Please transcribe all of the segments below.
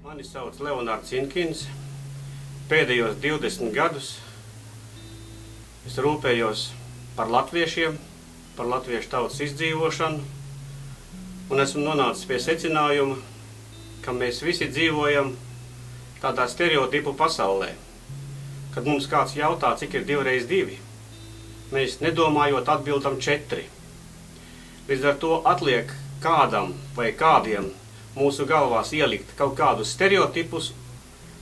Mani sauc Leonārds Inkins. Pēdējos 20 gadus es rūpējos par latviešiem, par latviešu tautas izdzīvošanu, un esmu nonācis pie secinājuma, ka mēs visi dzīvojam tādā stereotipu pasaulē. Kad mums kāds jautā, cik ir 2 reiz 2, mēs nedomājot atbildam 4. Līdz ar to atliek kādam vai kādiem mūsu galvās ielikt kaut kādus stereotipus,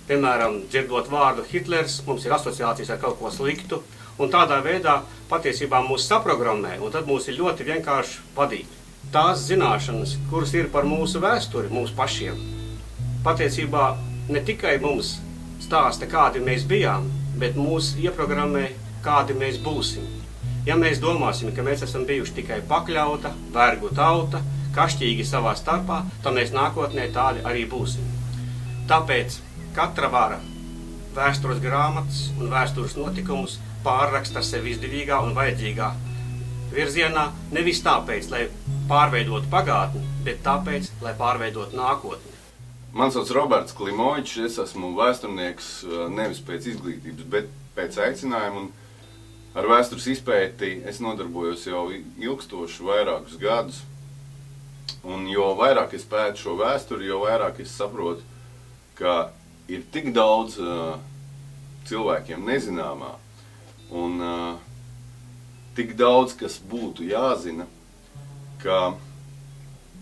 piemēram, dzirdot vārdu Hitlers, mums ir asociācijas ar kaut ko sliktu, un tādā veidā patiesībā mūs saprogrammē, un tad mūs ir ļoti vienkārši vadīt. Tās zināšanas, kuras ir par mūsu vēsturi, mums pašiem, patiesībā ne tikai mums stāsta, kādi mēs bijām, bet mūs ieprogrammē, kādi mēs būsim. Ja mēs domāsim, ka mēs esam bijuši tikai pakļauta, vergu tauta, kašķīgi savā starpā, tad mēs nākotnē tādi arī būsim. Tāpēc katra vara vēstures grāmatas un vēstures notikumus pārraksta ar sevi izdevīgā un vajadzīgā virzienā, nevis tāpēc, lai pārveidotu pagātni, bet tāpēc, lai pārveidotu nākotni. Man sauc Roberts Klimovičs, es esmu vēsturnieks nevis pēc izglītības, bet pēc aicinājuma. Ar vēstures izpēti es nodarbojos jau ilgstoši vairākus gadus. Un jo vairāk es pētu šo vēsturi, jo vairāk es saprotu, ka ir tik daudz cilvēkiem nezināmā un tik daudz, kas būtu jāzina, ka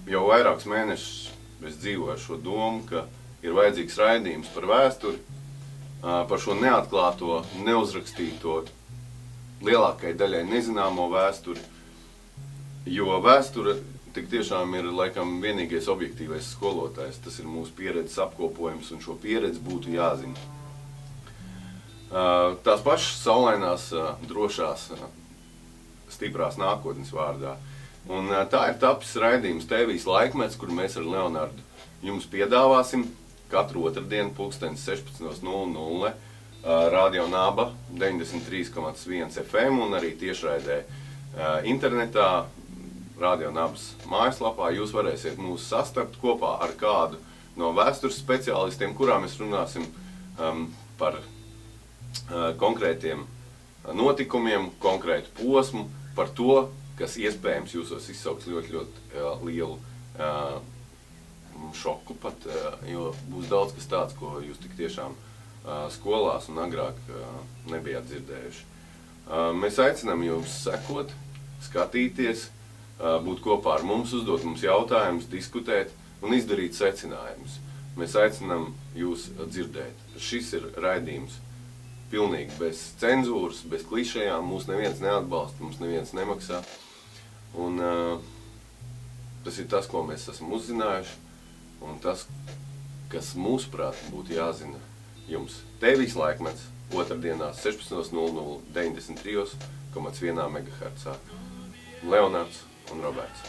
jau vairākus mēnešus es dzīvoju ar šo domu, ka ir vajadzīgs raidījums par vēsturi, par šo neatklāto, neuzrakstīto, lielākai daļai nezināmo vēsturi, jo vēsture tik tiešām ir laikam vienīgais objektīvais skolotājs. Tas ir mūsu pieredzes apkopojums, un šo pieredzi būtu jāzina. Tās pašas saulainās, drošās, stiprās nākotnes vārdā. Un tā ir tapis raidījums TV laikmets, kur mēs ar Leonārdu jums piedāvāsim katru otrdienu 16:00 Radio Naba 93,1 FM un arī tiešraidē internetā, Radio Nabas mājaslapā. Jūs varēsiet mūs sastapt kopā ar kādu no vēstures speciālistiem, kurā mēs runāsim par konkrētiem notikumiem, konkrētu posmu, par to, kas iespējams jūsos izsauks ļoti lielu šoku pat, jo būs daudz kas tāds, ko jūs tik tiešām skolās un agrāk nebijāt dzirdējuši. Mēs aicinām jūs sekot, skatīties, būt kopā ar mums, uzdot mums jautājumus, diskutēt un izdarīt secinājumus. Mēs aicinām jūs dzirdēt. Šis ir raidījums pilnīgi bez cenzūras, bez klišejām, mūs neviens neatbalsta, mums neviens nemaksā. Un tas ir tas, ko mēs esam uzzinājuši, un tas, kas mūsuprāt būtu jāzina jums. TV laikmets otrdienās 16:00 93,1 MHz. Leonārds un Roberts.